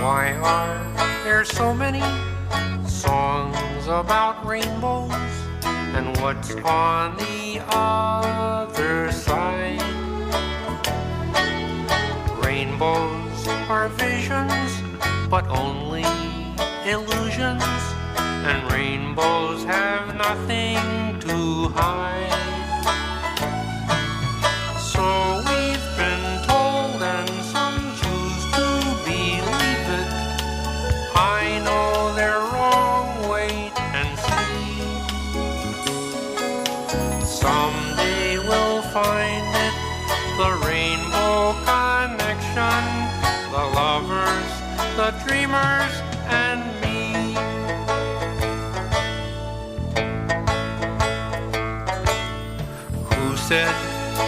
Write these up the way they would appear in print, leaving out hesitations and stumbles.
Why are there so many songs about rainbows? And what's on the other side? Rainbows are visions, but only illusions, and rainbows have nothing to hide. So we've been told, and some choose to believe it. I know they're wrong, wait and see. Someday we'll find it, the rainbow connection, the lovers, the dreamers, and me. Who said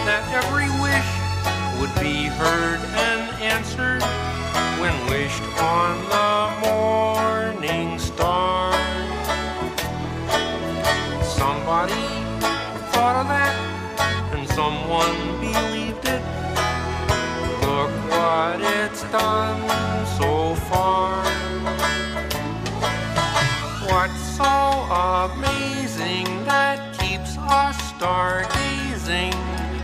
that every wish would be heard and answered when wished on the morning star? Somebody thought of that, and someone believed it. Look what it's done so far. What's so amazing that keeps us stargazing?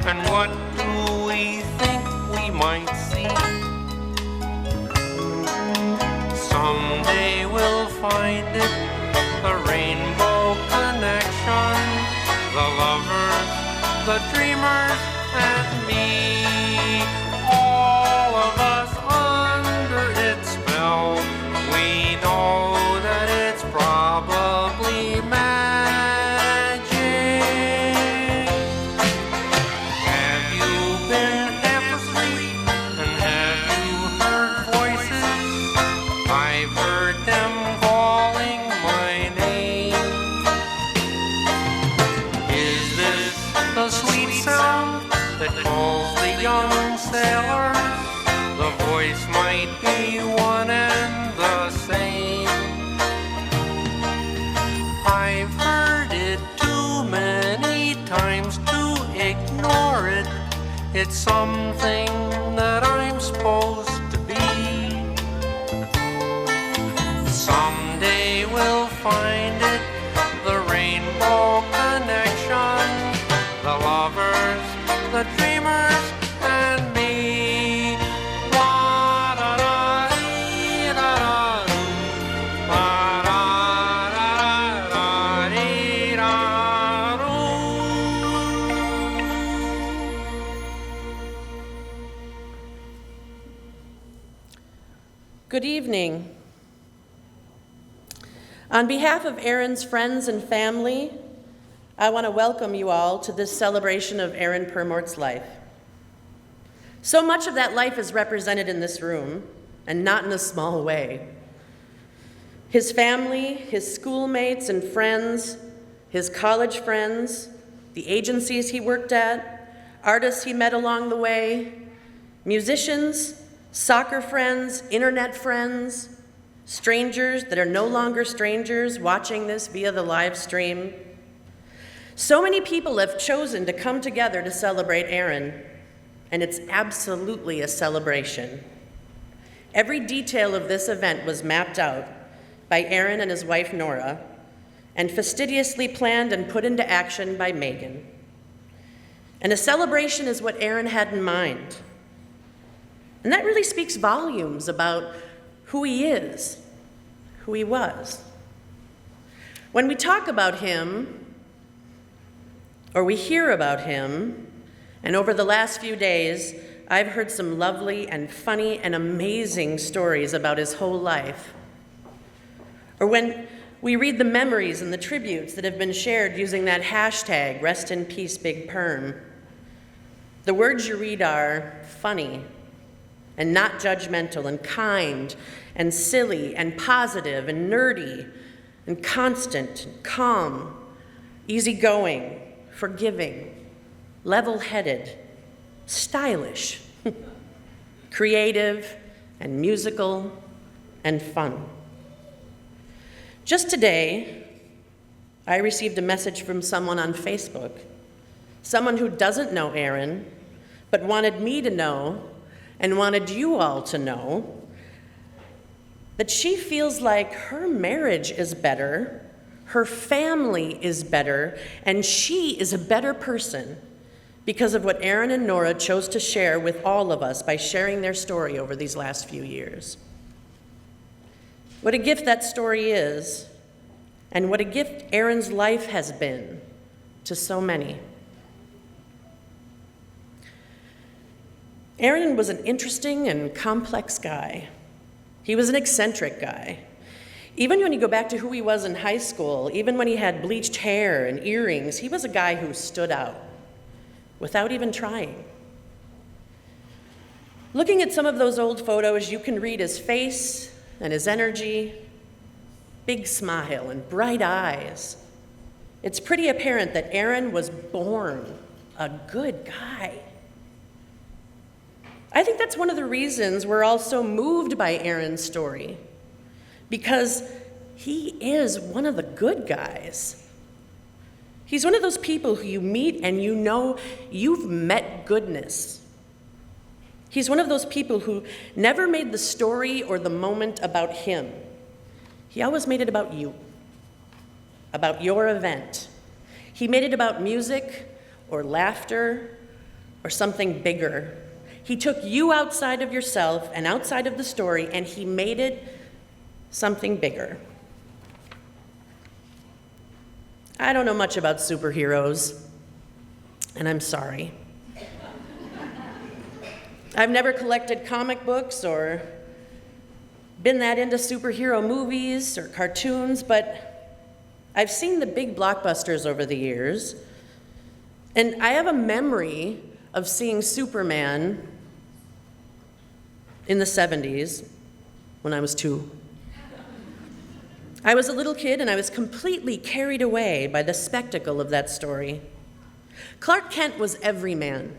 And what do we think we might see? Someday we'll find it, the rainbow connection, the lovers, the dreamers, and me. All of us under its spell, we know that it's probably magic. Have you been half asleep, and have you heard voices? I've heard them calling my name. Is this the sweet sound that calls the young sailors? The voice might be one and the same. I've heard it too many times to ignore it. It's something that I'm supposed to be. Someday we'll find it, the rainbow connection, the lovers, the dreamers, and me. Good evening. On behalf of Aaron's friends and family, I want to welcome you all to this celebration of Aaron Purmort's life. So much of that life is represented in this room, and not in a small way. His family, his schoolmates and friends, his college friends, the agencies he worked at, artists he met along the way, musicians, soccer friends, internet friends, strangers that are no longer strangers watching this via the live stream. So many people have chosen to come together to celebrate Aaron, and it's absolutely a celebration. Every detail of this event was mapped out by Aaron and his wife Nora, and fastidiously planned and put into action by Megan. And a celebration is what Aaron had in mind. And that really speaks volumes about who he is, who he was. When we talk about him, or we hear about him, and over the last few days, I've heard some lovely and funny and amazing stories about his whole life. Or when we read the memories and the tributes that have been shared using that hashtag, Rest in Peace, Big Perm, the words you read are funny and not judgmental and kind and silly and positive and nerdy and constant and calm, easygoing, forgiving, level-headed, stylish, creative and musical and fun. Just today, I received a message from someone on Facebook, someone who doesn't know Aaron, but wanted me to know and wanted you all to know that she feels like her marriage is better, her family is better, and she is a better person because of what Aaron and Nora chose to share with all of us by sharing their story over these last few years. What a gift that story is, and what a gift Aaron's life has been to so many. Aaron was an interesting and complex guy. He was an eccentric guy. Even when you go back to who he was in high school, even when he had bleached hair and earrings, he was a guy who stood out without even trying. Looking at some of those old photos, you can read his face and his energy, big smile and bright eyes. It's pretty apparent that Aaron was born a good guy. I think that's one of the reasons we're all so moved by Aaron's story, because he is one of the good guys. He's one of those people who you meet and you know you've met goodness. He's one of those people who never made the story or the moment about him. He always made it about you, about your event. He made it about music or laughter or something bigger. He took you outside of yourself and outside of the story, and he made it something bigger. I don't know much about superheroes, and I'm sorry. I've never collected comic books or been that into superhero movies or cartoons, but I've seen the big blockbusters over the years, and I have a memory of seeing Superman in the 70s when I was 2. I was a little kid and I was completely carried away by the spectacle of that story. Clark Kent was every man.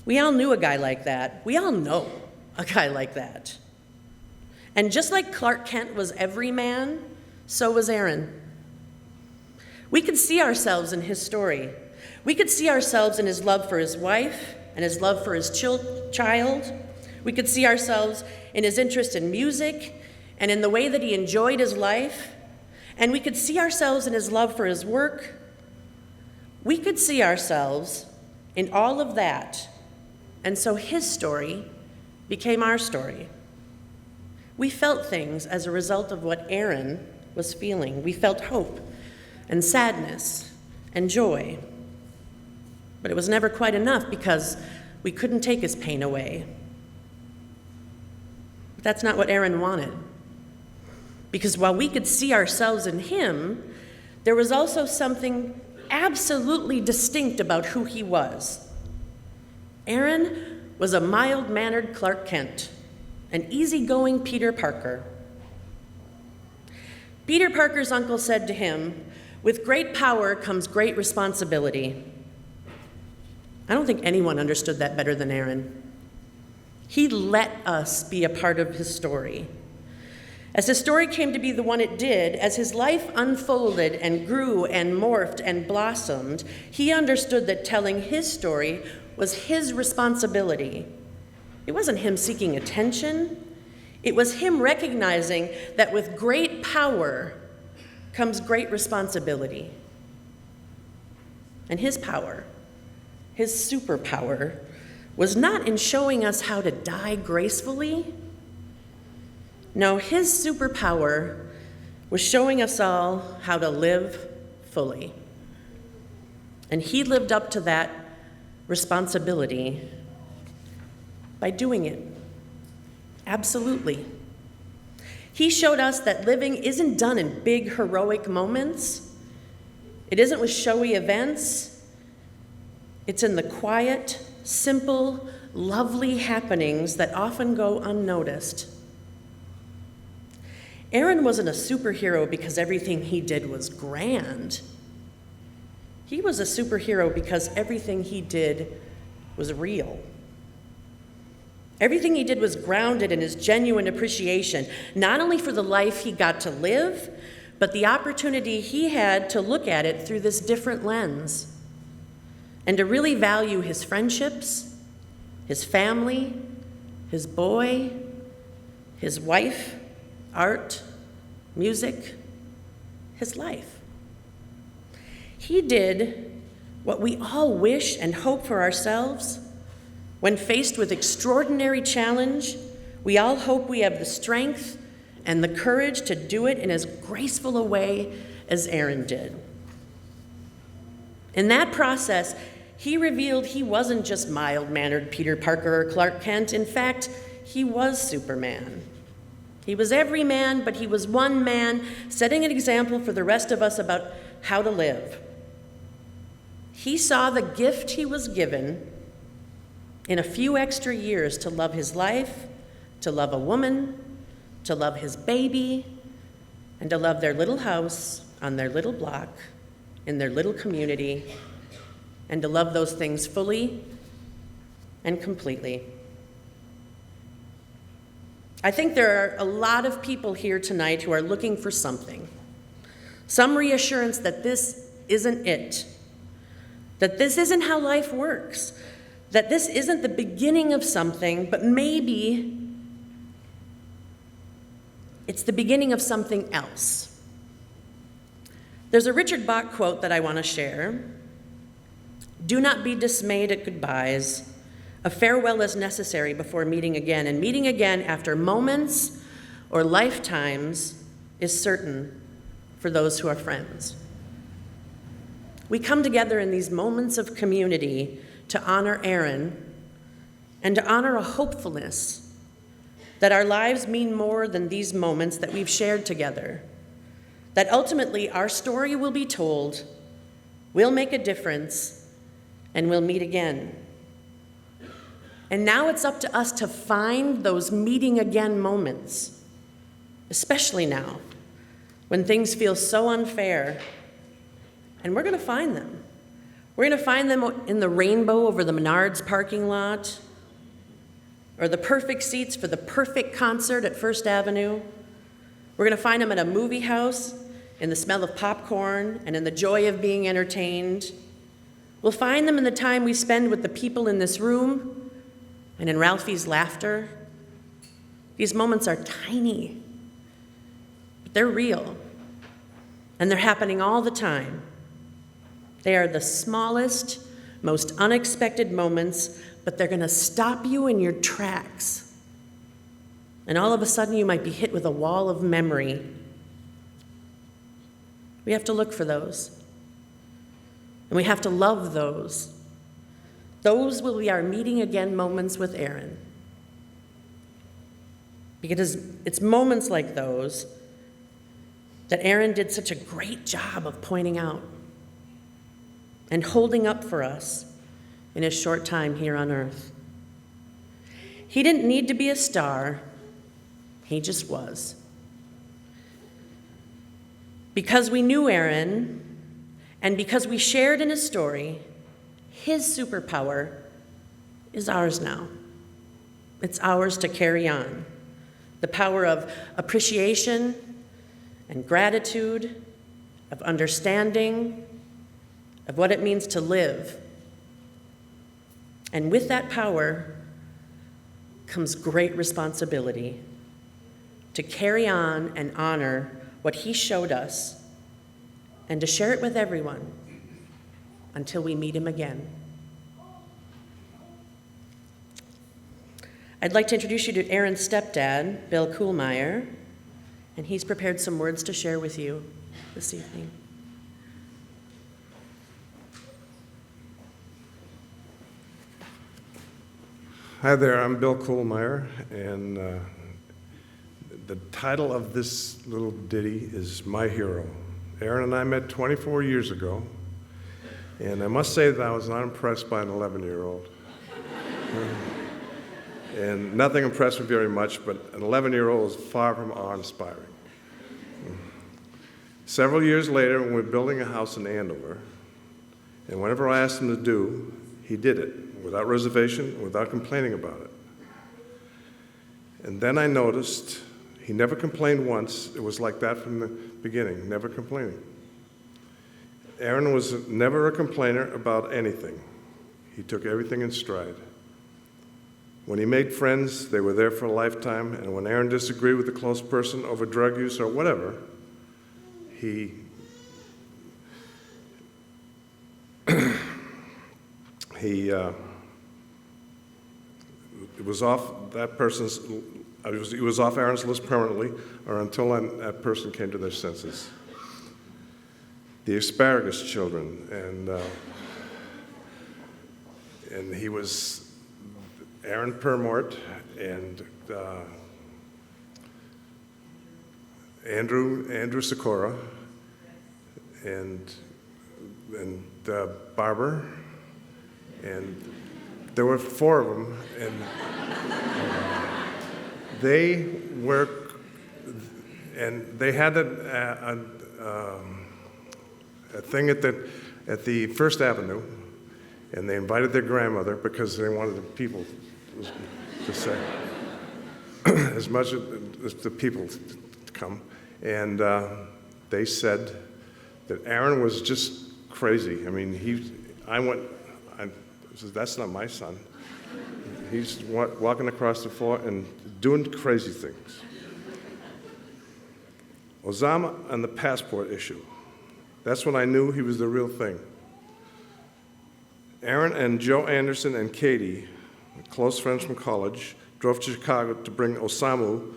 We all knew a guy like that. We all know a guy like that. And just like Clark Kent was every man, so was Aaron. We could see ourselves in his story. We could see ourselves in his love for his wife and his love for his child. We could see ourselves in his interest in music and in the way that he enjoyed his life. And we could see ourselves in his love for his work. We could see ourselves in all of that. And so his story became our story. We felt things as a result of what Aaron was feeling. We felt hope and sadness and joy. But it was never quite enough because we couldn't take his pain away. But that's not what Aaron wanted. Because while we could see ourselves in him, there was also something absolutely distinct about who he was. Aaron was a mild-mannered Clark Kent, an easygoing Peter Parker. Peter Parker's uncle said to him, "With great power comes great responsibility." I don't think anyone understood that better than Aaron. He let us be a part of his story. As his story came to be the one it did, as his life unfolded and grew and morphed and blossomed, he understood that telling his story was his responsibility. It wasn't him seeking attention. It was him recognizing that with great power comes great responsibility. And his power, his superpower, was not in showing us how to die gracefully. No, his superpower was showing us all how to live fully. And he lived up to that responsibility by doing it. Absolutely. He showed us that living isn't done in big, heroic moments. It isn't with showy events. It's in the quiet, simple, lovely happenings that often go unnoticed. Aaron wasn't a superhero because everything he did was grand. He was a superhero because everything he did was real. Everything he did was grounded in his genuine appreciation, not only for the life he got to live, but the opportunity he had to look at it through this different lens and to really value his friendships, his family, his boy, his wife, art, music, his life. He did what we all wish and hope for ourselves. When faced with extraordinary challenge, we all hope we have the strength and the courage to do it in as graceful a way as Aaron did. In that process, he revealed he wasn't just mild-mannered Peter Parker or Clark Kent. In fact, he was Superman. He was every man, but he was one man, setting an example for the rest of us about how to live. He saw the gift he was given in a few extra years to love his life, to love a woman, to love his baby, and to love their little house on their little block, in their little community, and to love those things fully and completely. I think there are a lot of people here tonight who are looking for something, some reassurance that this isn't it, that this isn't how life works, that this isn't the beginning of something, but maybe it's the beginning of something else. There's a Richard Bach quote that I want to share. "Do not be dismayed at goodbyes. A farewell is necessary before meeting again, and meeting again after moments or lifetimes is certain for those who are friends." We come together in these moments of community to honor Aaron and to honor a hopefulness that our lives mean more than these moments that we've shared together, that ultimately our story will be told, we'll make a difference, and we'll meet again. And now it's up to us to find those meeting again moments, especially now when things feel so unfair. And we're going to find them. We're going to find them in the rainbow over the Menards parking lot, or the perfect seats for the perfect concert at First Avenue. We're going to find them at a movie house, in the smell of popcorn and in the joy of being entertained. We'll find them in the time we spend with the people in this room and in Ralphie's laughter. These moments are tiny, but they're real, and they're happening all the time. They are the smallest, most unexpected moments, but they're going to stop you in your tracks. And all of a sudden, you might be hit with a wall of memory. We have to look for those. And we have to love those. Those will be our meeting again moments with Aaron. Because it's moments like those that Aaron did such a great job of pointing out and holding up for us in his short time here on earth. He didn't need to be a star, he just was. Because we knew Aaron, and because we shared in his story, his superpower is ours now. It's ours to carry on. The power of appreciation and gratitude, of understanding, of what it means to live. And with that power comes great responsibility to carry on and honor what he showed us and to share it with everyone until we meet him again. I'd like to introduce you to Aaron's stepdad, Bill Kuhlmeyer, and he's prepared some words to share with you this evening. Hi there, I'm Bill Kuhlmeyer, and the title of this little ditty is My Hero. Aaron and I met 24 years ago, and I must say that I was not impressed by an 11-year-old. And nothing impressed me very much, but an 11-year-old is far from awe-inspiring. Several years later, when we were building a house in Andover, and whatever I asked him to do, he did it, without reservation, without complaining about it. And then I noticed he never complained once. It was like that from the beginning, never complaining. Aaron was never a complainer about anything. He took everything in stride. When he made friends, they were there for a lifetime, and when Aaron disagreed with a close person over drug use or whatever, he it was off that person's, he was off Aaron's list permanently, or until that person came to their senses. The asparagus children, and he was Aaron Purmort and Andrew Sikora and Barber, and there were 4 of them, and they were, and they had a thing at the First Avenue, and they invited their grandmother because they wanted the people to say as much as the people to come, and they said that Aaron was just crazy. I mean, I said, that's not my son. He's walking across the floor and doing crazy things. Osama and the passport issue. That's when I knew he was the real thing. Aaron and Joe Anderson and Katie, close friends from college, drove to Chicago to bring Osamu,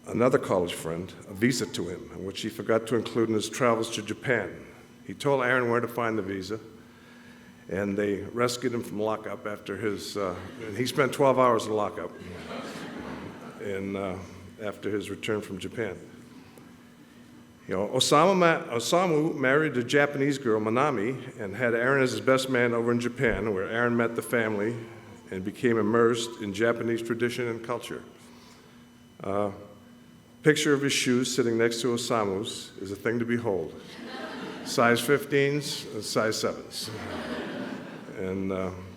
another college friend, a visa to him, which he forgot to include in his travels to Japan. He told Aaron where to find the visa, and they rescued him from lockup after and he spent 12 hours in lockup after his return from Japan. Osamu married a Japanese girl, Manami, and had Aaron as his best man over in Japan, where Aaron met the family and became immersed in Japanese tradition and culture. Picture of his shoes sitting next to Osamu's is a thing to behold. Size 15s and size 7s. And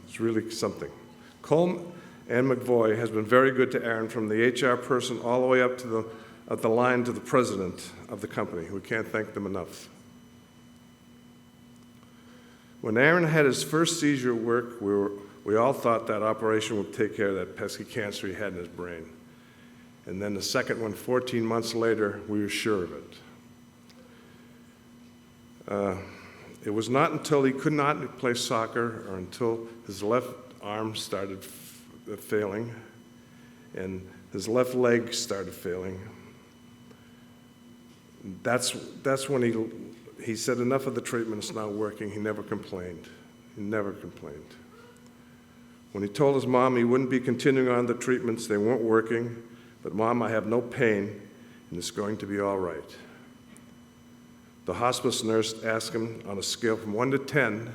it's really something. Cole and McVoy has been very good to Aaron, from the HR person all the way up to the line to the president of the company. We can't thank them enough. When Aaron had his first seizure at work, we all thought that operation would take care of that pesky cancer he had in his brain. And then the second one, 14 months later, we were sure of it. It was not until he could not play soccer, or until his left arm started failing and his left leg started failing. That's when he said, enough of the treatment, it's not working. He never complained. He never complained. When he told his mom he wouldn't be continuing on the treatments, they weren't working, but Mom, I have no pain, and it's going to be all right. The hospice nurse asked him on a scale from 1 to 10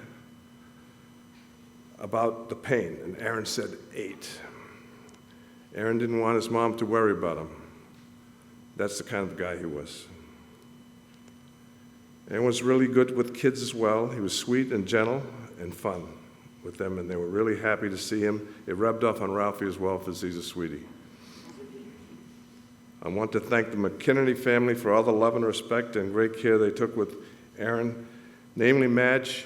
about the pain, and Aaron said 8. Aaron didn't want his mom to worry about him. That's the kind of guy he was. Aaron was really good with kids as well. He was sweet and gentle and fun with them, and they were really happy to see him. It rubbed off on Ralphie as well, because he's a sweetie. I want to thank the McInerny family for all the love and respect and great care they took with Aaron, namely Madge,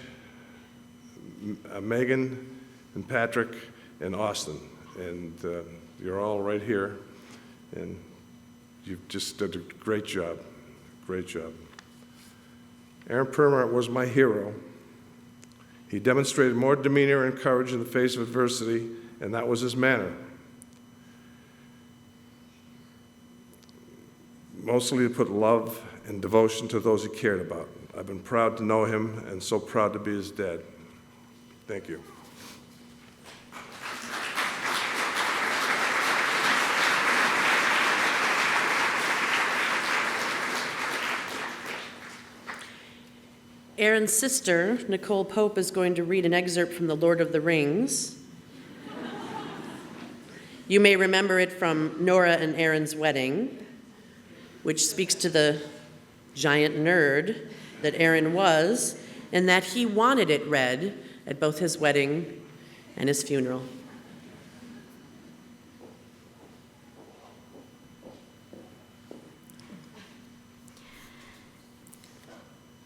Megan, and Patrick, and Austin. And you're all right here, and you've just did a great job, great job. Aaron Purmort was my hero. He demonstrated more demeanor and courage in the face of adversity, and that was his manner. Mostly to put love and devotion to those he cared about. I've been proud to know him, and so proud to be his dad. Thank you. Aaron's sister, Nicole Pope, is going to read an excerpt from The Lord of the Rings. You may remember it from Nora and Aaron's wedding, which speaks to the giant nerd that Aaron was, and that he wanted it read at both his wedding and his funeral.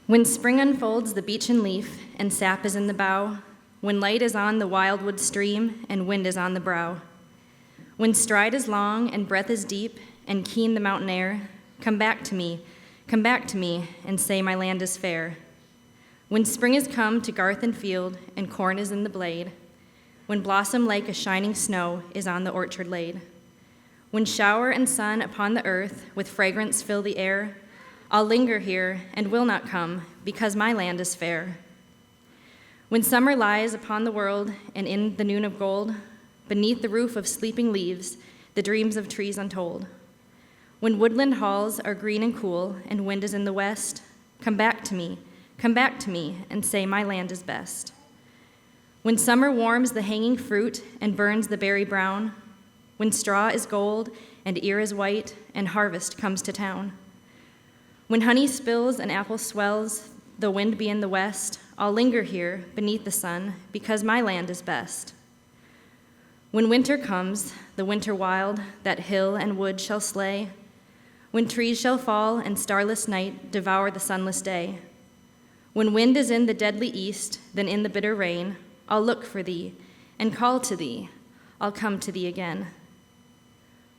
When spring unfolds the beechen leaf and sap is in the bough, when light is on the wildwood stream and wind is on the brow. When stride is long and breath is deep and keen the mountain air, come back to me, and say my land is fair. When spring is come to garth and field and corn is in the blade, when blossom like a shining snow is on the orchard laid, when shower and sun upon the earth with fragrance fill the air, I'll linger here and will not come, because my land is fair. When summer lies upon the world and in the noon of gold, beneath the roof of sleeping leaves, the dreams of trees untold. When woodland halls are green and cool and wind is in the west, come back to me, and say my land is best. When summer warms the hanging fruit and burns the berry brown, when straw is gold and ear is white and harvest comes to town. When honey spills and apple swells, though wind be in the west, I'll linger here beneath the sun, because my land is best. When winter comes, the winter wild, that hill and wood shall slay, when trees shall fall and starless night devour the sunless day, when wind is in the deadly east, then in the bitter rain, I'll look for thee and call to thee, I'll come to thee again.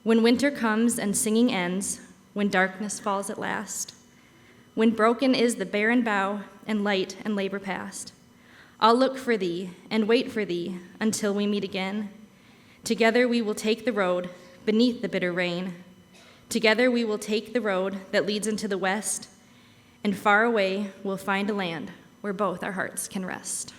When winter comes and singing ends, when darkness falls at last, when broken is the barren bough and light and labor past, I'll look for thee and wait for thee until we meet again. Together we will take the road beneath the bitter rain. Together we will take the road that leads into the west, and far away we'll find a land where both our hearts can rest.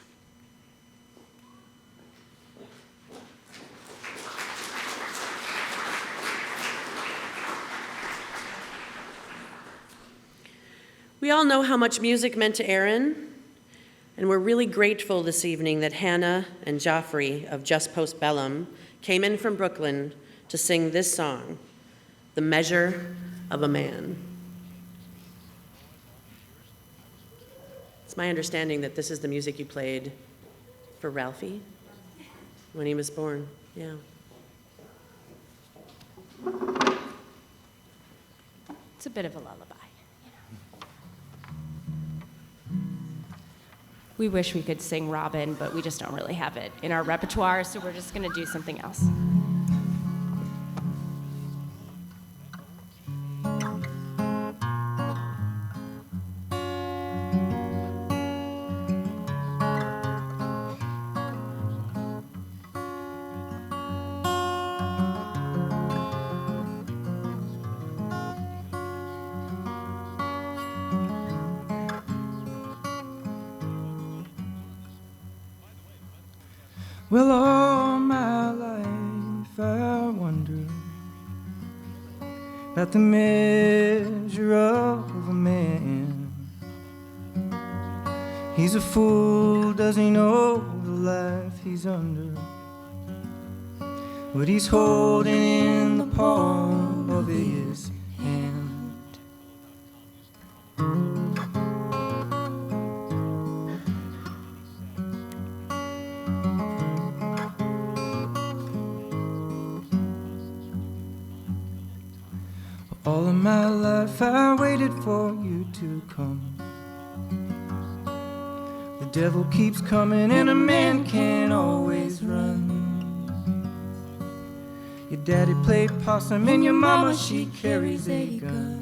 We all know how much music meant to Aaron, and we're really grateful this evening that Hannah and Geoffrey of Just Post Bellum came in from Brooklyn to sing this song, The Measure of a Man. It's my understanding that this is the music you played for Ralphie when he was born. Yeah. It's a bit of a lullaby. We wish we could sing Robin, but we just don't really have it in our repertoire, so we're just going to do something else. Well, all my life I wonder about the measure of a man. He's a fool, does he know the life he's under? What he's holding in the palm of his hand. All of my life I waited for you to come. The devil keeps coming and a man can't always run. Your daddy played possum and your mama, she carries a gun.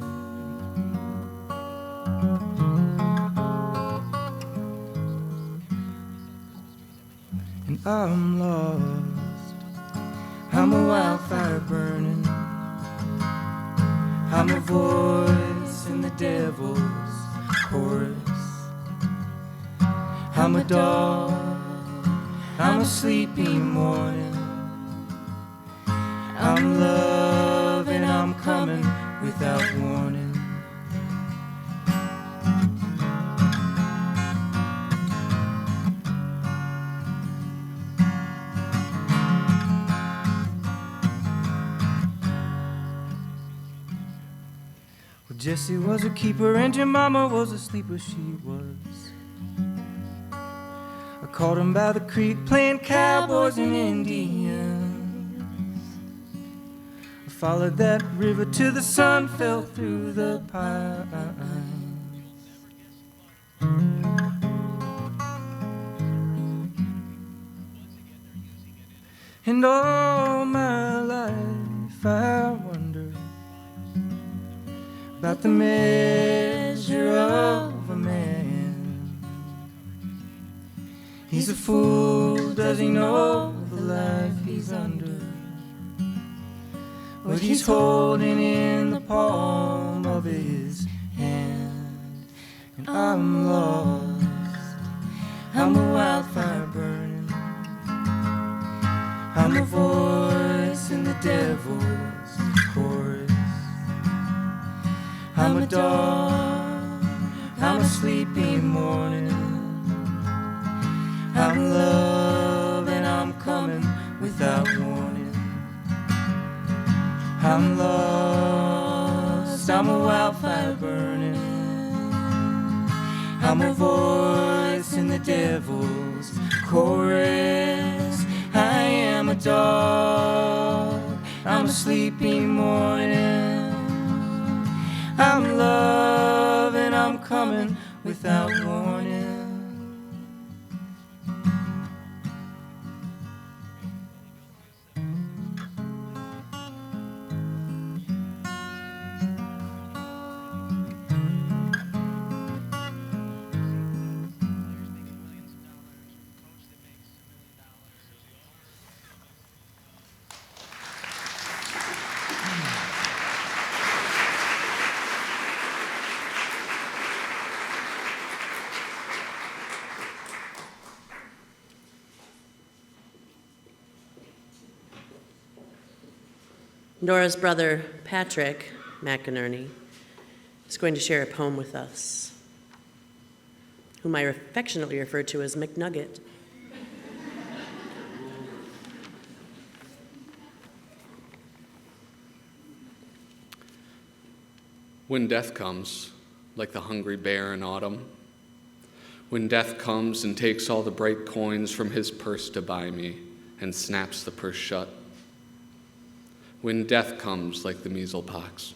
And I'm lost, I'm a wildfire burning. I'm a voice in the devil's chorus. I'm a dog, I'm a sleepy morning. I'm love and I'm coming without warning. Jessie was a keeper and your mama was a sleeper, she was. I caught him by the creek playing cowboys and Indians. I followed that river till the sun fell through the pines. And all my life I wonder about the measure of a man. He's a fool, does he know the life he's under? What he's holding in the palm of his hand. And I'm lost, I'm a wildfire burning, I'm a voice in the devil's chorus. I'm a dog, I'm a sleepy morning, I'm love and I'm coming without warning. I'm lost, I'm a wildfire burning, I'm a voice in the devil's chorus. I am a dog, I'm a sleepy morning, I'm love and I'm coming without warning. Nora's brother, Patrick McInerny, is going to share a poem with us, whom I affectionately refer to as McNugget. When death comes, like the hungry bear in autumn, when death comes and takes all the bright coins from his purse to buy me and snaps the purse shut, when death comes like the measles pox,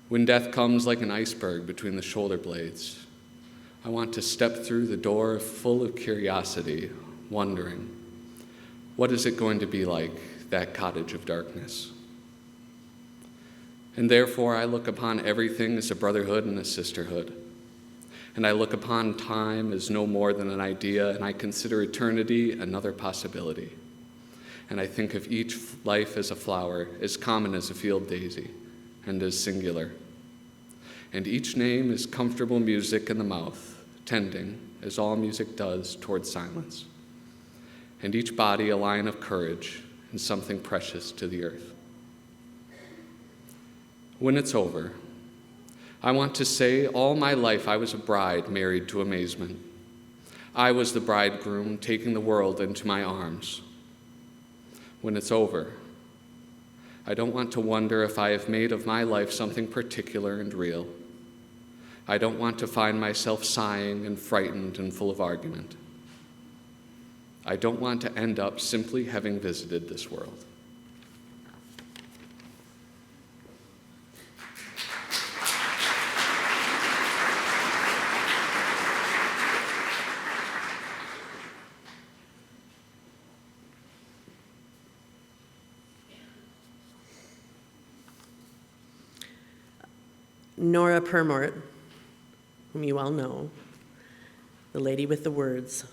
when death comes like an iceberg between the shoulder blades, I want to step through the door full of curiosity, wondering, what is it going to be like, that cottage of darkness? And therefore I look upon everything as a brotherhood and a sisterhood. And I look upon time as no more than an idea, and I consider eternity another possibility. And I think of each life as a flower, as common as a field daisy, and as singular. And each name is comfortable music in the mouth, tending, as all music does, toward silence. And each body a line of courage, and something precious to the earth. When it's over, I want to say all my life I was a bride married to amazement. I was the bridegroom taking the world into my arms. When it's over, I don't want to wonder if I have made of my life something particular and real. I don't want to find myself sighing and frightened and full of argument. I don't want to end up simply having visited this world. Nora Purmort, whom you all know, the lady with the words,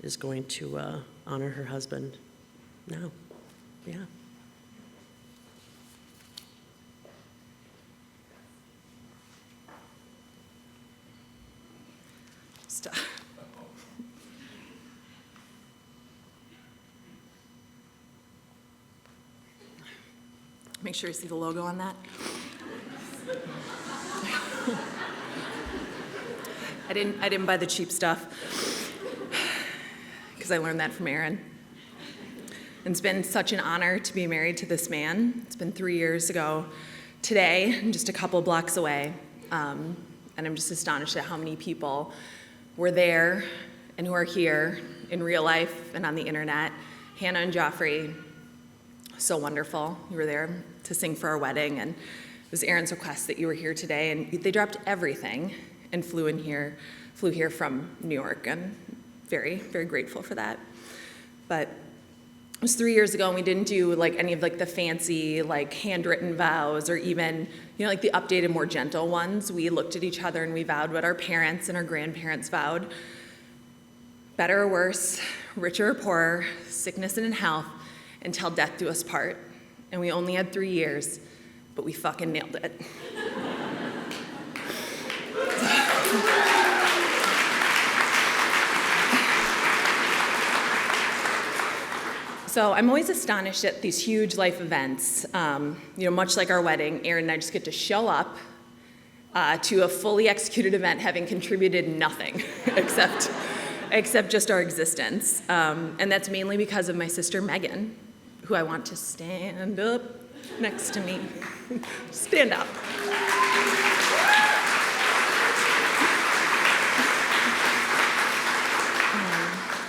is going to honor her husband now. Yeah. Stop. Make sure you see the logo on that. I didn't buy the cheap stuff because I learned that from Aaron. And it's been such an honor to be married to this man. It's been 3 years ago today, just a couple blocks away. And I'm just astonished at how many people were there and who are here in real life and on the internet. Hannah and Geoffrey, so wonderful. You were there to sing for our wedding, and it was Aaron's request that you were here today, and they dropped everything and flew here from New York, and very, very grateful for that. But was 3 years ago, and we didn't do like any of like the fancy like handwritten vows or even, you know, like the updated, more gentle ones. We looked at each other and we vowed what our parents and our grandparents vowed. Better or worse, richer or poorer, sickness and in health, until death do us part. And we only had 3 years, but we fucking nailed it. So I'm always astonished at these huge life events. Much like our wedding, Aaron and I just get to show up to a fully executed event having contributed nothing except just our existence. And that's mainly because of my sister Megan, who I want to stand up next to me. Stand up.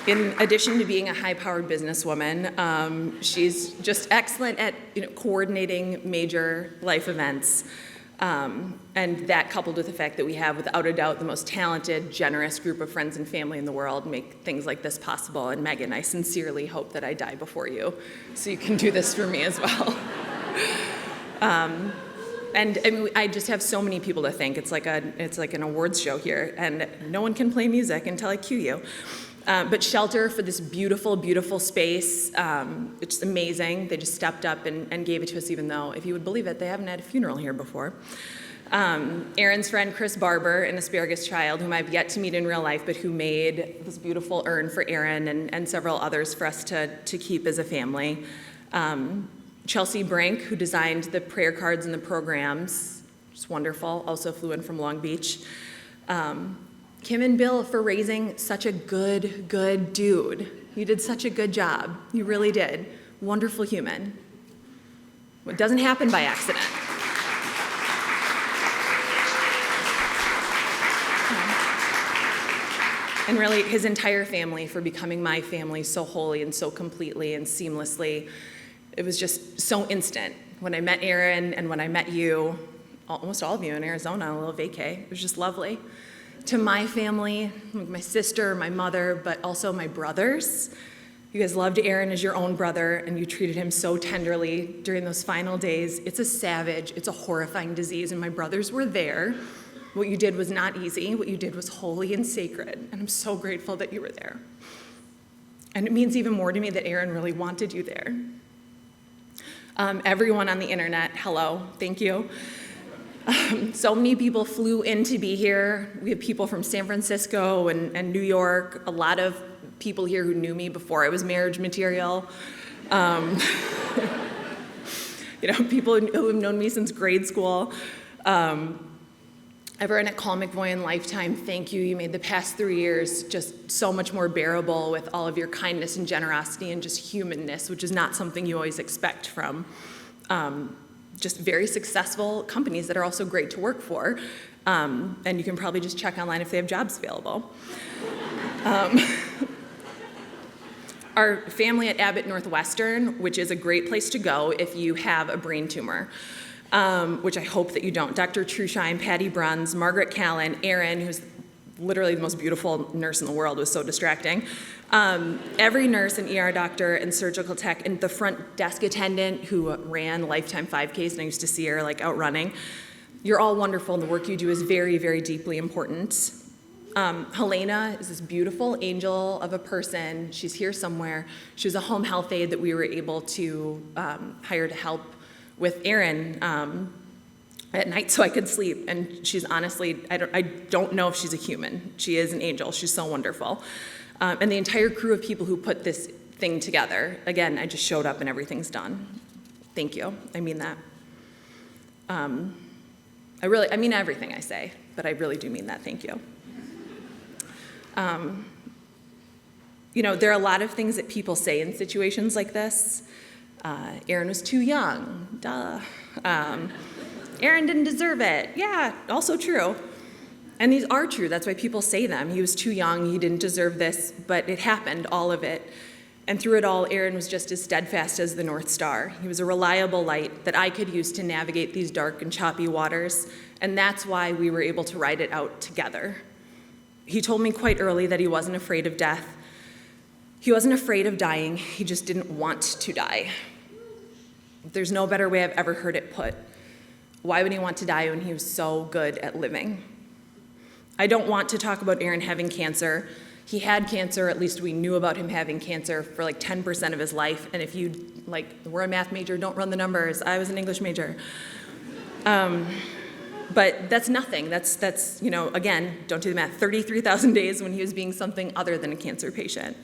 In addition to being a high-powered businesswoman, she's just excellent at coordinating major life events. And that, coupled with the fact that we have, without a doubt, the most talented, generous group of friends and family in the world, make things like this possible. And Megan, I sincerely hope that I die before you, so you can do this for me as well. And I mean, I just have so many people to thank. It's like an awards show here, and no one can play music until I cue you. But Shelter for this beautiful, beautiful space. It's amazing. They just stepped up and gave it to us, even though, if you would believe it, they haven't had a funeral here before. Aaron's friend, Chris Barber, an asparagus child, whom I've yet to meet in real life, but who made this beautiful urn for Aaron and several others for us to keep as a family. Chelsea Brink, who designed the prayer cards and the programs. Just wonderful. Also flew in from Long Beach. Kim and Bill for raising such a good dude. You did such a good job. You really did. Wonderful human. It doesn't happen by accident. And really, his entire family for becoming my family so wholly and so completely and seamlessly. It was just so instant. When I met Aaron and when I met you, almost all of you in Arizona, a little vacay, it was just lovely. To my family, my sister, my mother, but also my brothers. You guys loved Aaron as your own brother, and you treated him so tenderly during those final days. It's a savage, it's a horrifying disease, and my brothers were there. What you did was not easy. What you did was holy and sacred, and I'm so grateful that you were there. And it means even more to me that Aaron really wanted you there. Everyone on the internet, hello, thank you. So many people flew in to be here. We have people from San Francisco and New York, a lot of people here who knew me before I was marriage material. People who have known me since grade school. Everyone at Call McVoy and Lifetime, thank you. You made the past 3 years just so much more bearable with all of your kindness and generosity and just humanness, which is not something you always expect from just very successful companies that are also great to work for. And you can probably just check online if they have jobs available. Our family at Abbott Northwestern, which is a great place to go if you have a brain tumor, which I hope that you don't. Dr. Trushine, Patty Bruns, Margaret Callan, Aaron, who's literally the most beautiful nurse in the world, was so distracting. Every nurse and ER doctor and surgical tech and the front desk attendant who ran Lifetime 5Ks, and I used to see her like out running. You're all wonderful, and the work you do is very, very deeply important. Helena is this beautiful angel of a person. She's here somewhere. She was a home health aide that we were able to hire to help with Aaron at night so I could sleep. And she's honestly, I don't know if she's a human. She is an angel. She's so wonderful. And the entire crew of people who put this thing together, again, I just showed up and everything's done. Thank you. I mean that. I mean everything I say, but I really do mean that. Thank you. There are a lot of things that people say in situations like this. Aaron was too young, duh. Aaron didn't deserve it, yeah, also true. And these are true, that's why people say them. He was too young, he didn't deserve this, but it happened, all of it. And through it all, Aaron was just as steadfast as the North Star. He was a reliable light that I could use to navigate these dark and choppy waters, and that's why we were able to ride it out together. He told me quite early that he wasn't afraid of death. He wasn't afraid of dying, he just didn't want to die. There's no better way I've ever heard it put. Why would he want to die when he was so good at living? I don't want to talk about Aaron having cancer. He had cancer, at least we knew about him having cancer for like 10% of his life. And if you, we're a math major, don't run the numbers. I was an English major. But that's nothing. That's again, don't do the math, 33,000 days when he was being something other than a cancer patient.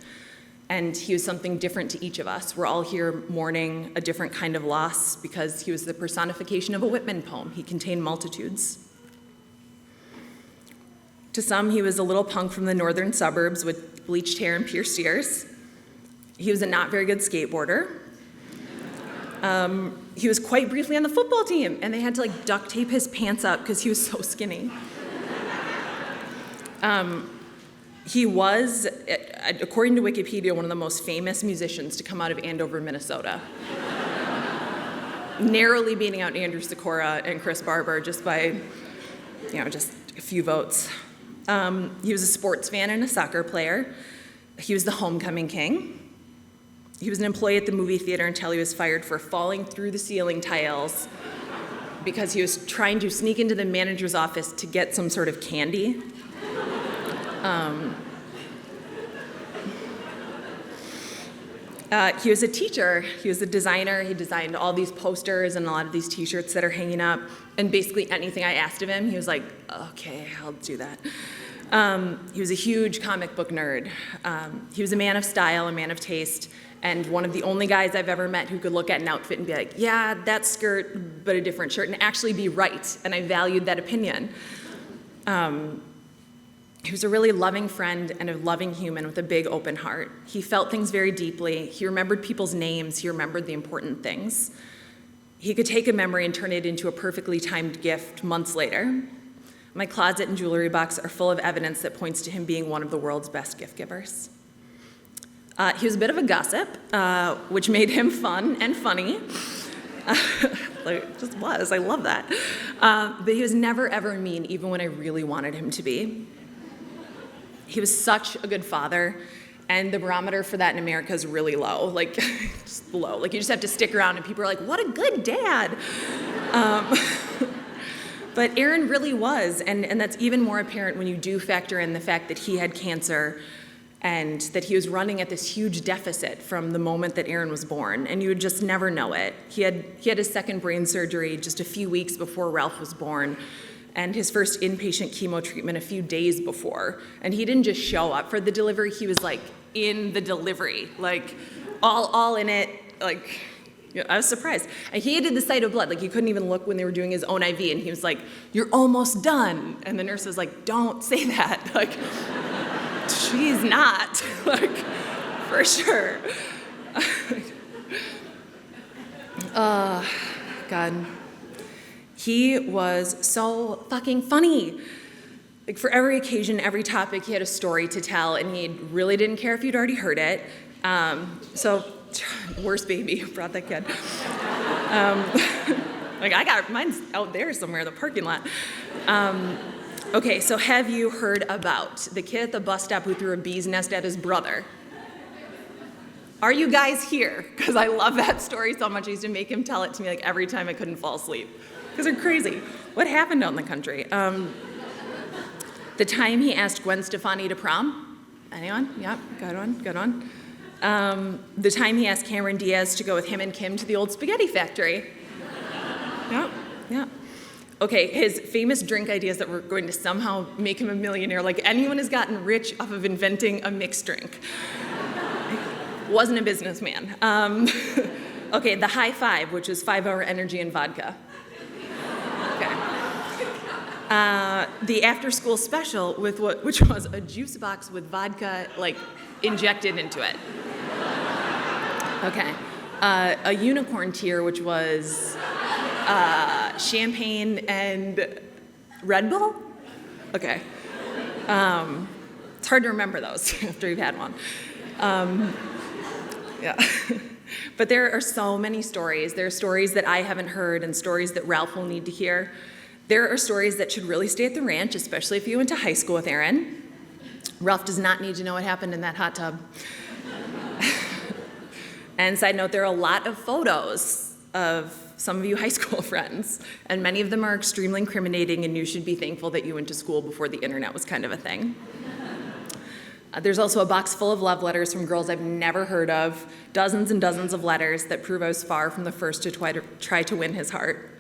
And he was something different to each of us. We're all here mourning a different kind of loss because he was the personification of a Whitman poem. He contained multitudes. To some, he was a little punk from the northern suburbs with bleached hair and pierced ears. He was a not very good skateboarder. He was quite briefly on the football team, and they had to duct tape his pants up because he was so skinny. He was, according to Wikipedia, one of the most famous musicians to come out of Andover, Minnesota. Narrowly beating out Andrew Sikora and Chris Barber just by, just a few votes. He was a sports fan and a soccer player. He was the homecoming king. He was an employee at the movie theater until he was fired for falling through the ceiling tiles because he was trying to sneak into the manager's office to get some sort of candy. He was a teacher, he was a designer, he designed all these posters and a lot of these t-shirts that are hanging up, and basically anything I asked of him, he was like, okay, I'll do that. He was a huge comic book nerd. He was a man of style, a man of taste, and one of the only guys I've ever met who could look at an outfit and be like, yeah, that skirt, but a different shirt, and actually be right, and I valued that opinion. He was a really loving friend and a loving human with a big open heart. He felt things very deeply. He remembered people's names. He remembered the important things. He could take a memory and turn it into a perfectly timed gift months later. My closet and jewelry box are full of evidence that points to him being one of the world's best gift givers. He was a bit of a gossip, which made him fun and funny. Just was, I love that. But he was never ever mean, even when I really wanted him to be. He was such a good father, and the barometer for that in America is really low, just low. You just have to stick around, and people are like, what a good dad. But Aaron really was, and that's even more apparent when you do factor in the fact that he had cancer and that he was running at this huge deficit from the moment that Aaron was born, and you would just never know it. He had his second brain surgery just a few weeks before Ralph was born, and his first inpatient chemo treatment a few days before. And he didn't just show up for the delivery, he was in the delivery, all in it, I was surprised. And he hated the sight of blood, he couldn't even look when they were doing his own IV, and he was like, you're almost done. And the nurse was like, don't say that, she's not, for sure. God. He was so fucking funny. For every occasion, every topic, he had a story to tell, and he really didn't care if you'd already heard it. So, worst baby, brought that kid. I got mine's out there somewhere in the parking lot. Okay, so have you heard about the kid at the bus stop who threw a bee's nest at his brother? Are you guys here? Because I love that story so much. I used to make him tell it to me every time I couldn't fall asleep. Because they're crazy. What happened out in the country? The time he asked Gwen Stefani to prom. Anyone? Yep, good one. The time he asked Cameron Diaz to go with him and Kim to the old spaghetti factory. Yeah. Okay, his famous drink ideas that were going to somehow make him a millionaire, anyone has gotten rich off of inventing a mixed drink. Wasn't a businessman. Okay, the high five, which is 5-hour energy and vodka. The after-school special which was a juice box with vodka injected into it. Okay, a unicorn tier, which was champagne and Red Bull. Okay, it's hard to remember those after you've had one. Yeah. But there are so many stories. There are stories that I haven't heard and stories that Ralph will need to hear. There are stories that should really stay at the ranch, especially if you went to high school with Aaron. Ralph does not need to know what happened in that hot tub. And side note, there are a lot of photos of some of you high school friends, and many of them are extremely incriminating, and you should be thankful that you went to school before the internet was kind of a thing. There's also a box full of love letters from girls I've never heard of, dozens and dozens of letters that prove I was far from the first to try to win his heart.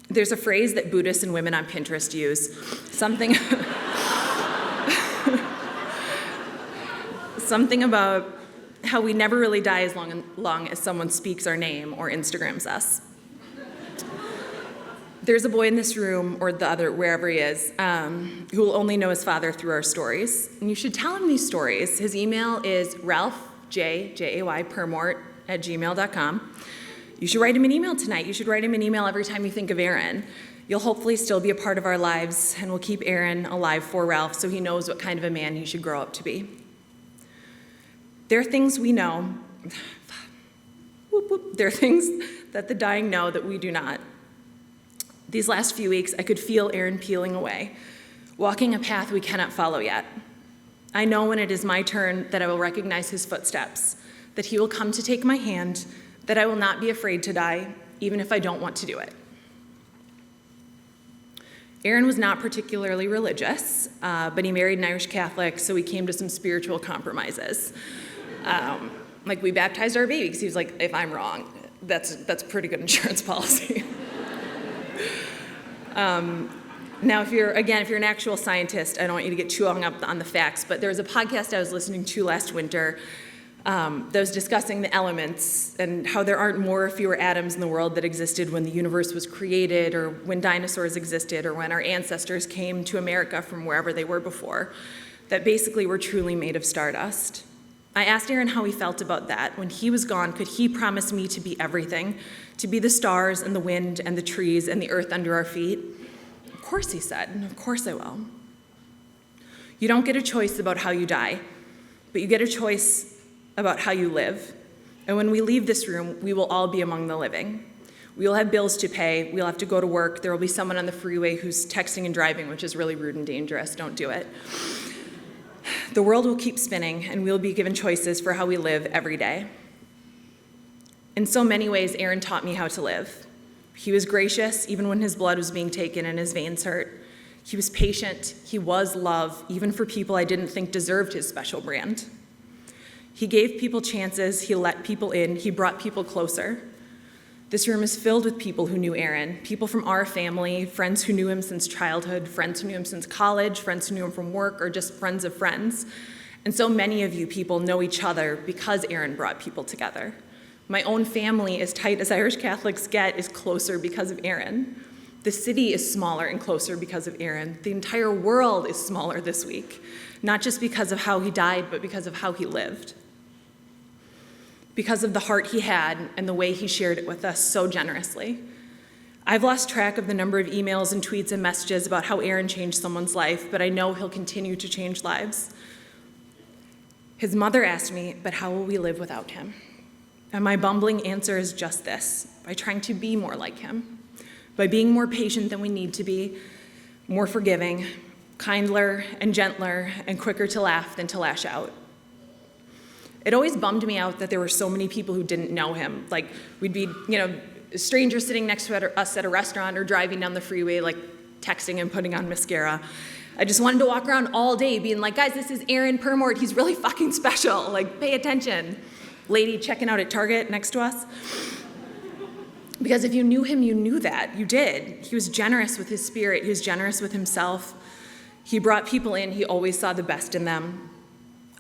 There's a phrase that Buddhists and women on Pinterest use, something about how we never really die as long as someone speaks our name or Instagrams us. There's a boy in this room, or the other, wherever he is, who will only know his father through our stories. And you should tell him these stories. His email is ralph.j.purmort@gmail.com. You should write him an email tonight. You should write him an email every time you think of Aaron. You'll hopefully still be a part of our lives, and we'll keep Aaron alive for Ralph so he knows what kind of a man he should grow up to be. There are things we know. There are things that the dying know that we do not. These last few weeks, I could feel Aaron peeling away, walking a path we cannot follow yet. I know when it is my turn that I will recognize his footsteps, that he will come to take my hand, that I will not be afraid to die, even if I don't want to do it. Aaron was not particularly religious, but he married an Irish Catholic, so we came to some spiritual compromises. Like we baptized our baby because he was like, if I'm wrong, that's pretty good insurance policy. Now, if you're an actual scientist, I don't want you to get too hung up on the facts, but there was a podcast I was listening to last winter that was discussing the elements and how there aren't more or fewer atoms in the world that existed when the universe was created, or when dinosaurs existed, or when our ancestors came to America from wherever they were before, that basically we're truly made of stardust. I asked Aaron how he felt about that. When he was gone, could he promise me to be everything, to be the stars and the wind and the trees and the earth under our feet? Of course, he said, and of course I will. You don't get a choice about how you die, but you get a choice about how you live. And when we leave this room, we will all be among the living. We will have bills to pay. We'll have to go to work. There will be someone on the freeway who's texting and driving, which is really rude and dangerous. Don't do it. The world will keep spinning, and we'll be given choices for how we live every day. In so many ways, Aaron taught me how to live. He was gracious, even when his blood was being taken and his veins hurt. He was patient. He was love, even for people I didn't think deserved his special brand. He gave people chances. He let people in. He brought people closer. This room is filled with people who knew Aaron, people from our family, friends who knew him since childhood, friends who knew him since college, friends who knew him from work, or just friends of friends. And so many of you people know each other because Aaron brought people together. My own family, as tight as Irish Catholics get, is closer because of Aaron. The city is smaller and closer because of Aaron. The entire world is smaller this week, not just because of how he died, but because of how he lived. Because of the heart he had and the way he shared it with us so generously. I've lost track of the number of emails and tweets and messages about how Aaron changed someone's life, but I know he'll continue to change lives. His mother asked me, but how will we live without him? And my bumbling answer is just this: by trying to be more like him, by being more patient than we need to be, more forgiving, kinder and gentler, and quicker to laugh than to lash out. It always bummed me out that there were so many people who didn't know him. Like, we'd be, strangers sitting next to us at a restaurant or driving down the freeway, like texting and putting on mascara. I just wanted to walk around all day being like, guys, this is Aaron Purmort. He's really fucking special. Like, pay attention. Lady checking out at Target next to us. Because if you knew him, you knew that. You did. He was generous with his spirit. He was generous with himself. He brought people in. He always saw the best in them.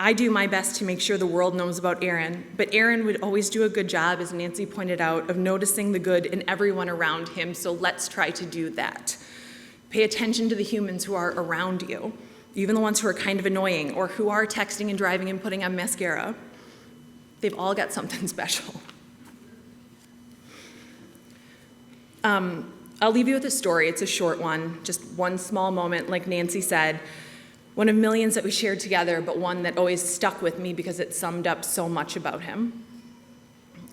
I do my best to make sure the world knows about Aaron, but Aaron would always do a good job, as Nancy pointed out, of noticing the good in everyone around him, so let's try to do that. Pay attention to the humans who are around you, even the ones who are kind of annoying, or who are texting and driving and putting on mascara. They've all got something special. I'll leave you with a story. It's a short one, just one small moment, like Nancy said. One of millions that we shared together, but one that always stuck with me because it summed up so much about him.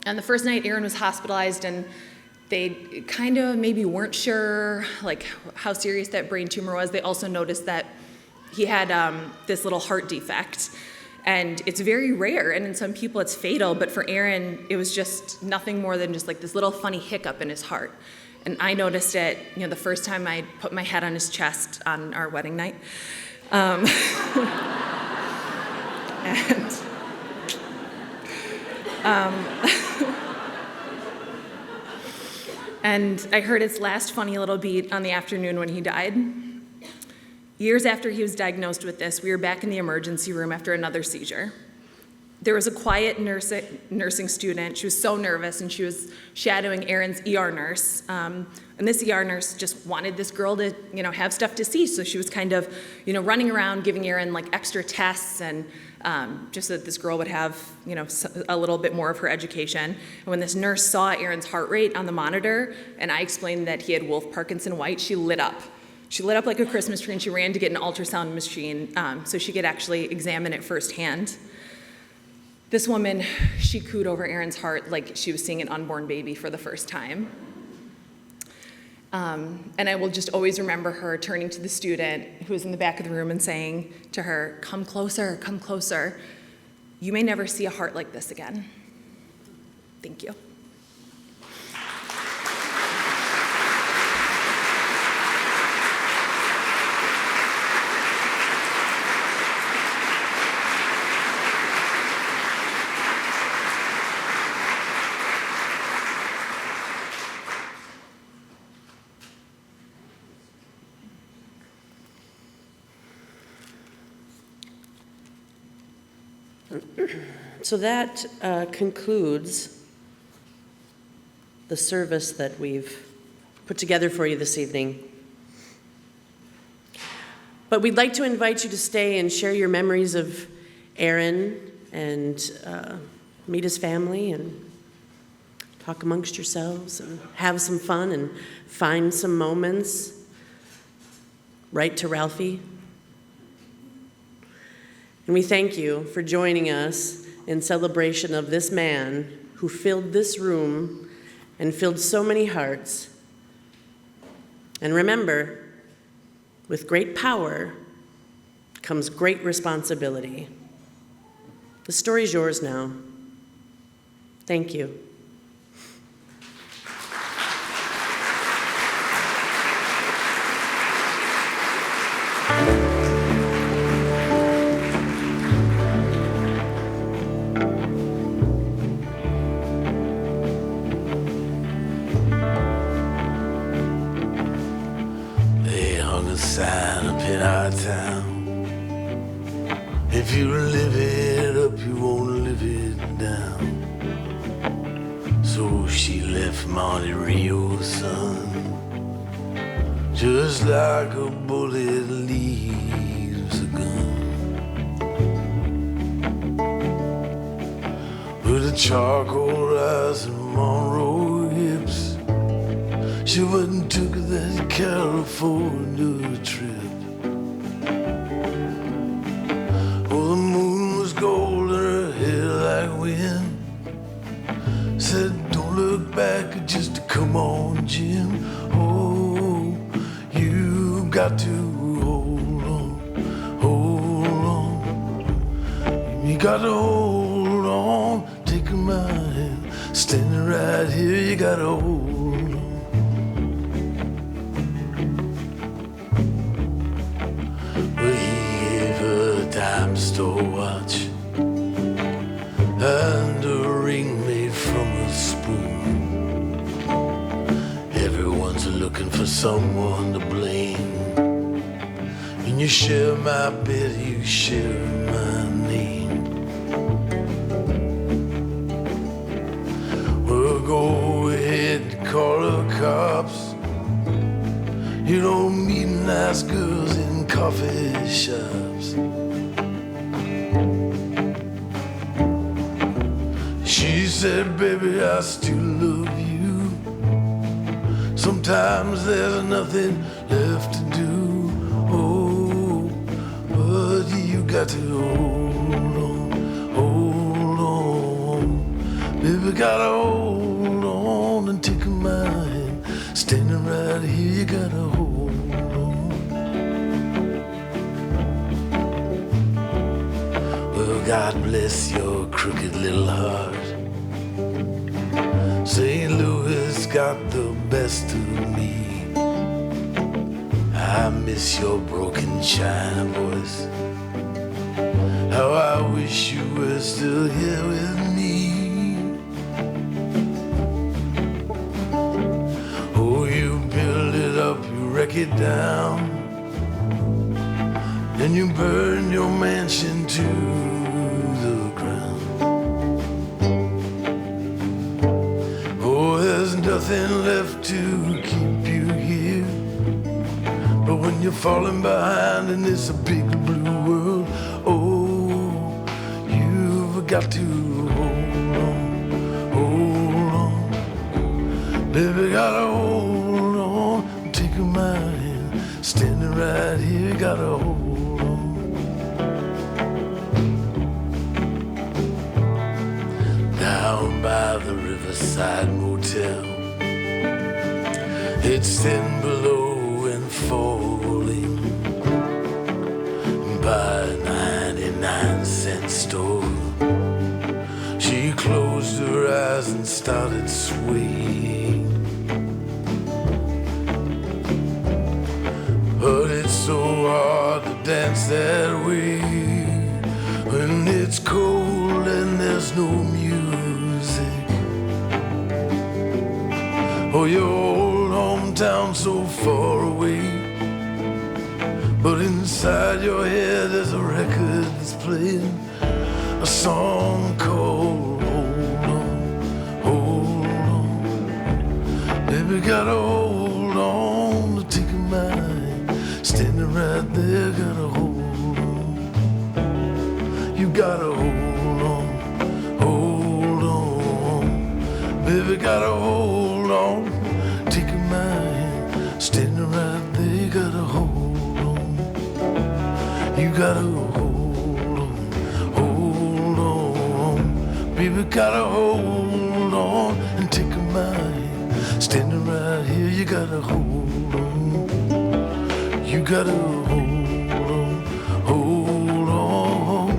And the first night Aaron was hospitalized, and they kind of maybe weren't sure like how serious that brain tumor was. They also noticed that he had this little heart defect. And it's very rare, and in some people it's fatal, but for Aaron, it was just nothing more than just like this little funny hiccup in his heart. And I noticed it, the first time I put my head on his chest on our wedding night. And I heard its last funny little beat on the afternoon when he died. Years after he was diagnosed with this, we were back in the emergency room after another seizure. There was a quiet nursing student. She was so nervous, and she was shadowing Aaron's ER nurse. And this ER nurse just wanted this girl to, have stuff to see. So she was kind of, running around giving Aaron like extra tests, and just so that this girl would have, a little bit more of her education. And when this nurse saw Aaron's heart rate on the monitor, and I explained that he had Wolff Parkinson White, she lit up. She lit up like a Christmas tree, and she ran to get an ultrasound machine so she could actually examine it firsthand. This woman, she cooed over Aaron's heart like she was seeing an unborn baby for the first time. And I will just always remember her turning to the student who was in the back of the room and saying to her, "Come closer, come closer. You may never see a heart like this again." Thank you. So that concludes the service that we've put together for you this evening. But we'd like to invite you to stay and share your memories of Aaron and meet his family and talk amongst yourselves and have some fun and find some moments. Write to Ralphie. And we thank you for joining us in celebration of this man who filled this room and filled so many hearts. And remember, with great power comes great responsibility. The story's yours now. Thank you. Sign up in our town. If you live it up, you won't live it down. So she left Monte Rio's son, just like a bullet leaves a gun. With a charcoal rise and Monroe hips, she went and took that California trip. Oh, the moon was gold and her hair like wind. Said, don't look back, just come on, Jim. Oh, you got to hold on. You got to hold on, take my hand, standing right here, you got to hold on. Dime store watch and a ring made from a spoon. Everyone's looking for someone to blame. When you share my bed, you share my name. Well, go ahead, call the cops. You don't meet nice girls in coffee shops. She said, baby, I still love you. Sometimes there's nothing left to do. Oh, but you got to hold on. Baby, gotta hold on and take my hand. Standing right here, you gotta hold on. Well, God bless your crooked little heart. St. Louis got the best of me. I miss your broken China voice. How I wish you were still here with me. Oh, you build it up, you wreck it down. Then you burn your mansion to the ground. Oh, there's nothing left to keep you here. But when you're falling behind in this big blue world, oh, you've got to hold on. Baby, gotta hold on. Take my hand, standing right here, gotta hold on. Down by the Riverside Motel, it's 10 below and falling. By a 99-cent store, she closed her eyes and started swaying. But it's so hard to dance that way when it's cold and there's no music. Oh, your old hometown so far away, but inside your head there's a record that's playing a song called Hold On, Hold On. Baby, gotta hold on to take a mind. Standing right there, gotta hold on. You gotta hold on. Baby, gotta hold on. Take a mind. Standing right there, gotta hold on. You gotta hold on. Baby, gotta hold on and take a mind. Standing right here, you gotta hold on. You gotta hold on.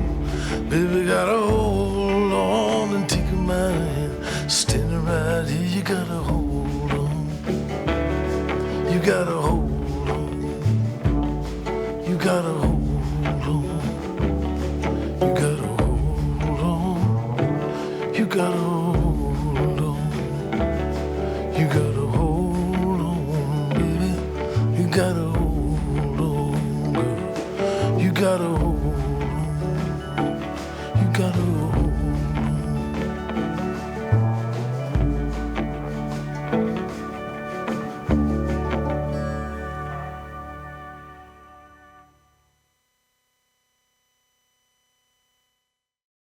Baby, gotta hold on and take a mind. Standing right here, you gotta hold on. You gotta hold on. You gotta hold on. You gotta hold on. You gotta hold on. You gotta hold on, baby. You gotta hold on, girl. You gotta hold on.